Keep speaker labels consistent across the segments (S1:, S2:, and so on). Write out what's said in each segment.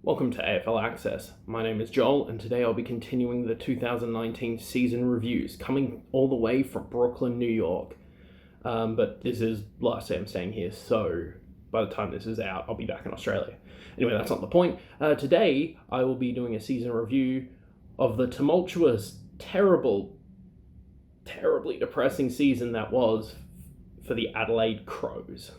S1: Welcome to AFL Access. My name is Joel, and today I'll be continuing the 2019 season reviews, coming all the way from Brooklyn, New York. But this is the last day I'm staying here, so by the time this is out, I'll be back in Australia. Anyway, that's not the point. Today, I will be doing a season review of the tumultuous, terribly depressing season that was for the Adelaide Crows.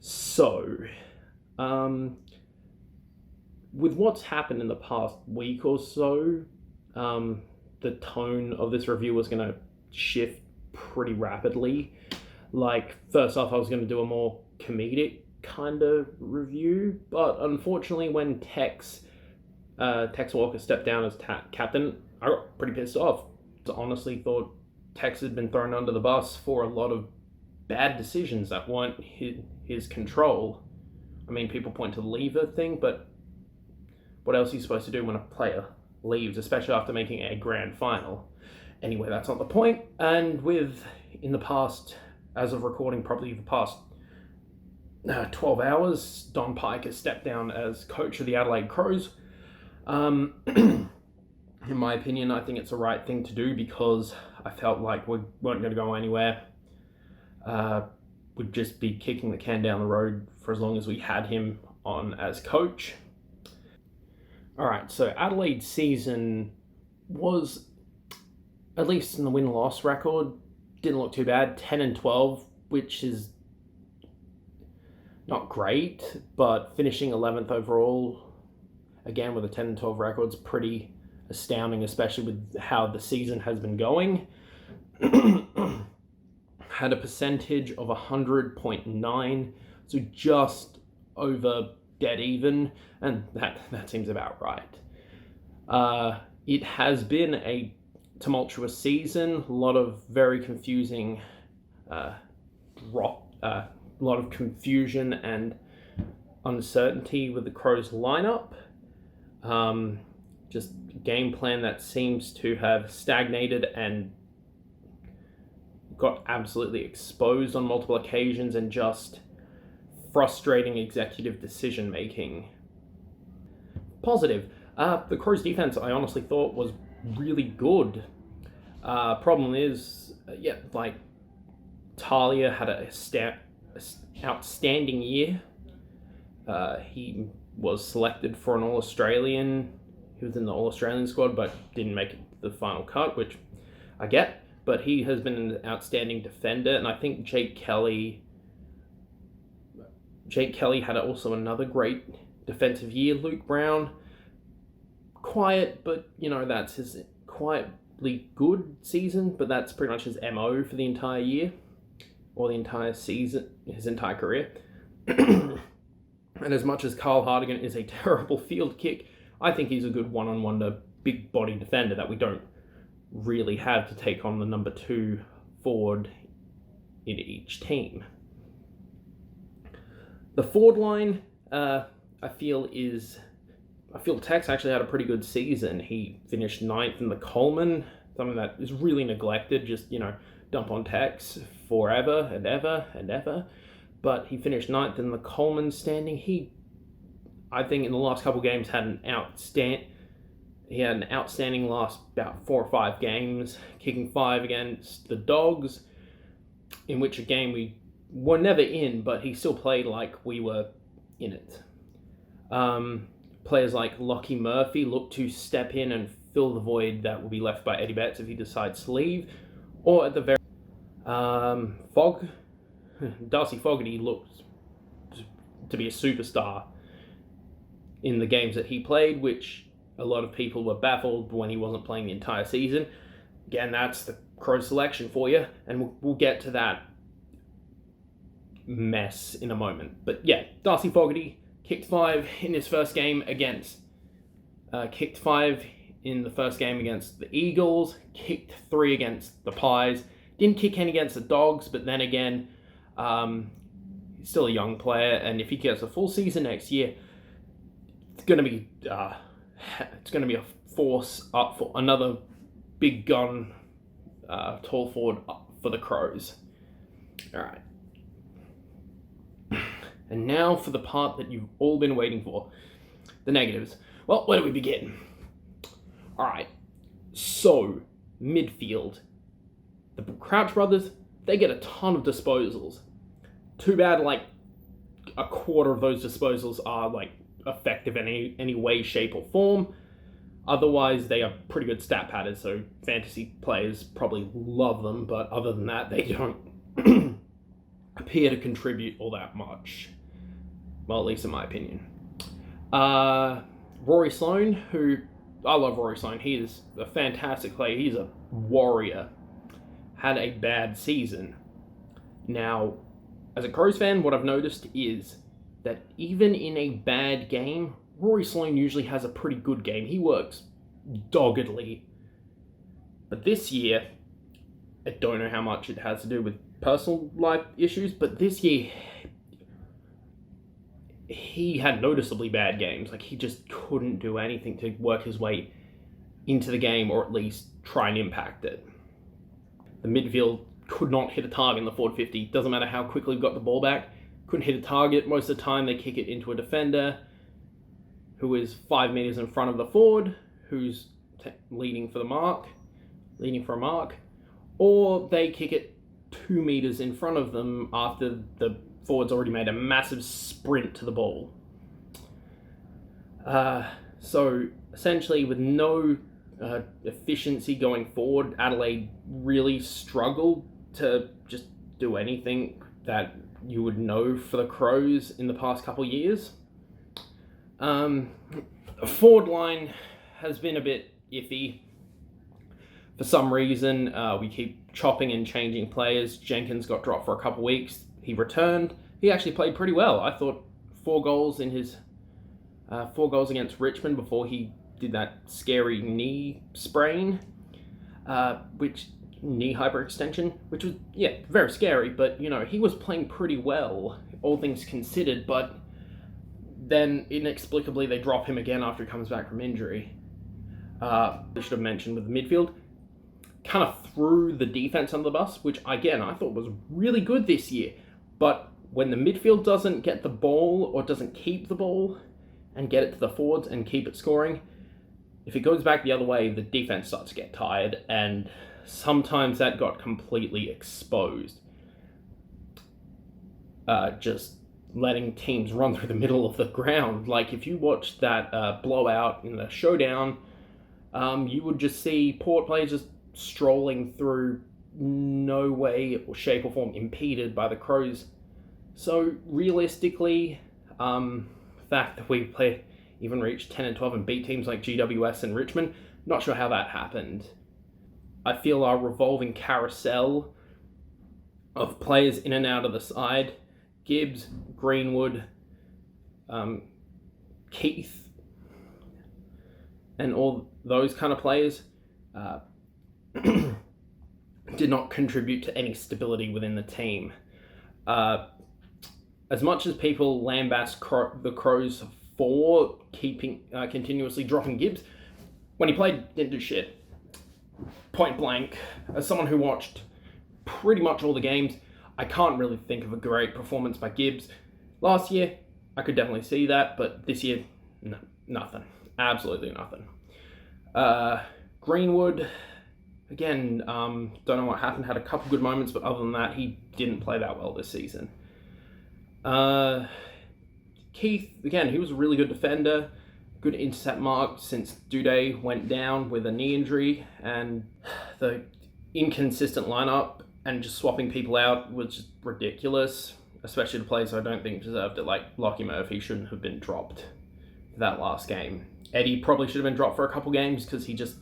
S1: So, with what's happened in the past week or so, the tone of this review was going to shift pretty rapidly. Like, first off, I was going to do a more comedic kind of review, but unfortunately when Tex Walker stepped down as captain, I got pretty pissed off. I honestly thought Tex had been thrown under the bus for a lot of bad decisions that weren't his control. I mean, people point to the leaver thing, but what else are you supposed to do when a player leaves, especially after making a grand final? Anyway, that's not the point. And in the past, as of recording, probably the past 12 hours, Don Pike has stepped down as coach of the Adelaide Crows. In my opinion, I think it's the right thing to do because I felt like we weren't going to go anywhere. Would just be kicking the can down the road for as long as we had him on as coach. Alright, so Adelaide's season was, at least in the win-loss record, didn't look too bad. 10-12, which is not great, but finishing 11th overall, again with a 10-12 record, is pretty astounding, especially with how the season has been going. Had a percentage of 100.9, so just over dead even, and that seems about right. It has been a tumultuous season, a lot of very confusing a lot of confusion and uncertainty with the Crows lineup. Just game plan that seems to have stagnated and got absolutely exposed on multiple occasions, and just frustrating executive decision making. Positive. The Crows defense I honestly thought was really good. Problem is, Talia had a outstanding year. He was selected for an All-Australian. He was in the All-Australian squad, but didn't make it the final cut, which I get. But he has been an outstanding defender, and I think Jake Kelly had also another great defensive year. Luke Brown, quiet, but that's his quietly good season, but that's pretty much his MO for the entire year, or the entire season, his entire career. And as much as Carl Hardigan is a terrible field kick, I think he's a good one-on-one big body defender that we don't really have to take on the number 2 forward in each team. The forward line, I feel Tex actually had a pretty good season. He finished 9th in the Coleman, something that is really neglected, just, dump on Tex forever and ever and ever. But he finished 9th in the Coleman standing. I think in the last couple games had an outstanding last about 4 or 5 games, kicking 5 against the Dogs, in which a game we were never in, but he still played like we were in it. Players like Lockie Murphy look to step in and fill the void that will be left by Eddie Betts if he decides to leave, or at the very Darcy Fogarty looked to be a superstar in the games that he played, which a lot of people were baffled when he wasn't playing the entire season. Again, that's the Crows selection for you, and we'll get to that mess in a moment. But yeah, Darcy Fogarty kicked 5 in his first game against kicked 5 in the first game against the Eagles, kicked 3 against the Pies, didn't kick any against the Dogs, but then again, he's still a young player, and if he gets a full season next year, it's gonna be a force up for another big gun, tall forward up for the Crows. All right. And now for the part that you've all been waiting for, the negatives. Well, where do we begin? All right. So, midfield. The Crouch brothers, they get a ton of disposals. Too bad, like, a quarter of those disposals are, like, effective in any way, shape, or form. Otherwise, they are pretty good stat padders, so fantasy players probably love them, but other than that, they don't appear to contribute all that much. Well, at least in my opinion. Rory Sloane, who... I love Rory Sloane. He is a fantastic player. He's a warrior. Had a bad season. Now, as a Crows fan, what I've noticed is that even in a bad game, Rory Sloane usually has a pretty good game. He works doggedly. But this year, I don't know how much it has to do with personal life issues, but this year, he had noticeably bad games. Like, he just couldn't do anything to work his way into the game, or at least try and impact it. The midfield could not hit a target in the forward 50. Doesn't matter how quickly we got the ball back. Couldn't hit a target. Most of the time, they kick it into a defender who is 5 meters in front of the forward, who's leading for a mark, or they kick it 2 meters in front of them after the forward's already made a massive sprint to the ball. So essentially, with no efficiency going forward, Adelaide really struggled to just do anything that you would know for the Crows in the past couple years. Forward line has been a bit iffy. For some reason, we keep chopping and changing players. Jenkins got dropped for a couple weeks. He returned. He actually played pretty well. I thought 4 goals against Richmond before he did that scary knee sprain, knee hyperextension, which was, very scary, but, he was playing pretty well, all things considered, but then inexplicably they drop him again after he comes back from injury. I should have mentioned with the midfield, kind of threw the defense under the bus, which, again, I thought was really good this year, but when the midfield doesn't get the ball or doesn't keep the ball and get it to the forwards and keep it scoring, if it goes back the other way, the defense starts to get tired, and sometimes that got completely exposed. Just letting teams run through the middle of the ground. Like, if you watched that blowout in the showdown, you would just see Port players just strolling through, no way or shape or form impeded by the Crows. So realistically, the fact that we even reached 10 and 12 and beat teams like GWS and Richmond, not sure how that happened. I feel our revolving carousel of players in and out of the side, Gibbs, Greenwood, Keith, and all those kind of players did not contribute to any stability within the team. As much as people lambast the Crows for continuously dropping Gibbs, when he played, didn't do shit. Point blank, as someone who watched pretty much all the games, I can't really think of a great performance by Gibbs. Last year, I could definitely see that, but this year, no, nothing. Absolutely nothing. Greenwood, again, don't know what happened, had a couple good moments, but other than that, he didn't play that well this season. Keith, again, he was a really good defender, good intercept mark since Duday went down with a knee injury, and the inconsistent lineup and just swapping people out was just ridiculous, especially the players I don't think deserved it, like Lockie Murphy shouldn't have been dropped for that last game. Eddie probably should have been dropped for a couple games because he just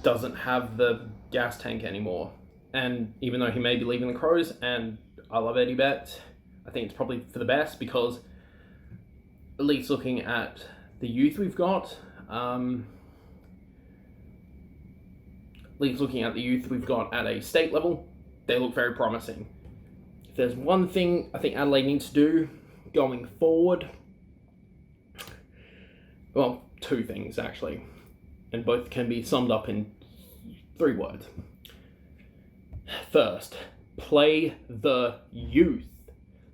S1: doesn't have the gas tank anymore. And even though he may be leaving the Crows, and I love Eddie Betts, I think it's probably for the best because at least looking at the youth we've got, at a state level, they look very promising. If there's one thing I think Adelaide needs to do going forward, well, two things actually, and both can be summed up in 3 words. First, play the youth.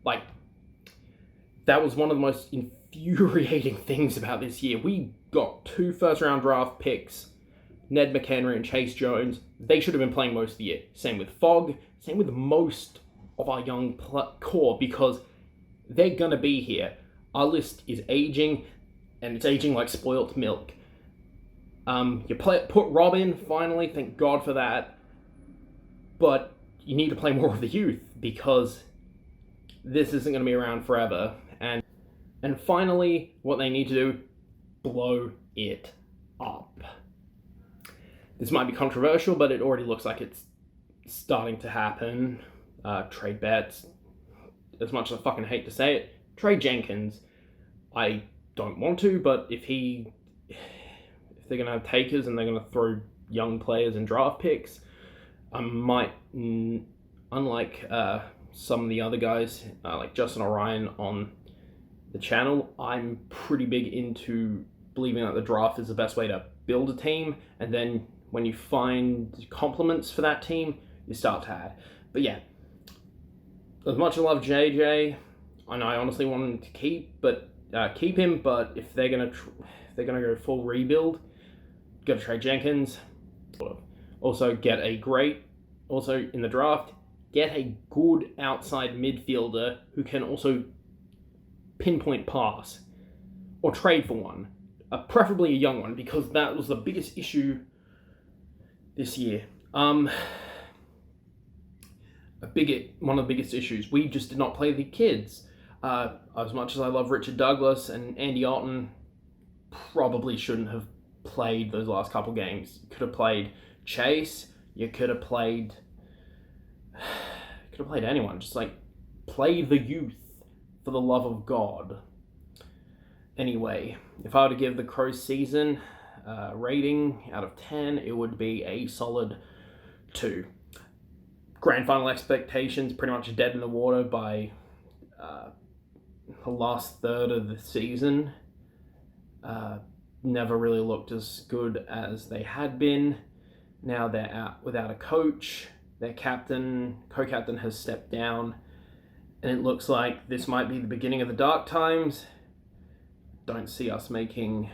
S1: Like, that was one of the most infuriating things about this year. We got 2 first-round draft picks, Ned McHenry and Chase Jones. They should have been playing most of the year. Same with Fogg, same with most of our young core, because they're going to be here. Our list is aging, and it's aging like spoilt milk. Put Rob in, finally, thank God for that. But you need to play more of the youth, because this isn't going to be around forever. And finally, what they need to do, blow it up. This might be controversial, but it already looks like it's starting to happen. Trade bets. As much as I fucking hate to say it, trade Jenkins. I don't want to, but if they're going to have takers and they're going to throw young players and draft picks, I might, unlike some of the other guys, like Justin Orion on the channel, I'm pretty big into believing that the draft is the best way to build a team, and then when you find complements for that team, you start to add. But yeah, as much as I love JJ, and I honestly want him to keep him, but if they're gonna go full rebuild, gotta trade Jenkins. Also in the draft, get a good outside midfielder who can also pinpoint pass, or trade for one, preferably a young one, because that was the biggest issue this year. One of the biggest issues, we just did not play the kids. As much as I love Richard Douglas and Andy Otten, probably shouldn't have played those last couple games. You could have played Chase, you could have played anyone. Just like, play the youth, for the love of God. Anyway, if I were to give the Crows season rating out of 10, it would be a solid 2. Grand final expectations pretty much dead in the water by the last third of the season. Never really looked as good as they had been. Now they're out without a coach. Their co-captain has stepped down, and it looks like this might be the beginning of the dark times. Don't see us making,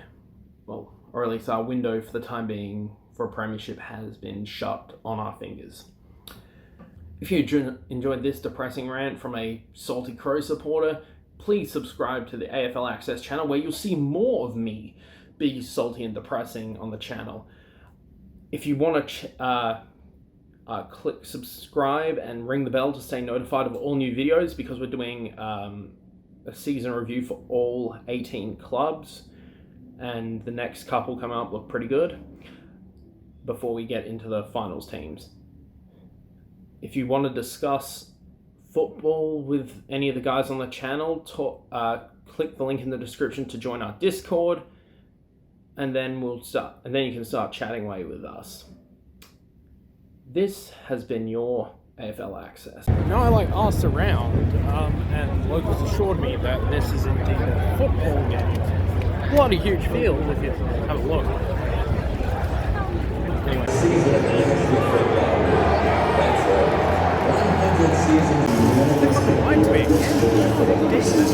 S1: well, or at least our window for the time being for a premiership has been shut on our fingers. If you enjoyed this depressing rant from a salty Crow supporter, please subscribe to the AFL Access channel, where you'll see more of me be salty and depressing on the channel. If you want to click subscribe and ring the bell to stay notified of all new videos, because we're doing a season review for all 18 clubs, and the next couple come up look pretty good before we get into the finals teams. If you want to discuss football with any of the guys on the channel, click the link in the description to join our Discord, and then you can start chatting away with us. This has been your AFL Access.
S2: Now I asked around, and locals assured me that this is indeed a football game. Quite a huge field if you have a look. Anyway. It might be.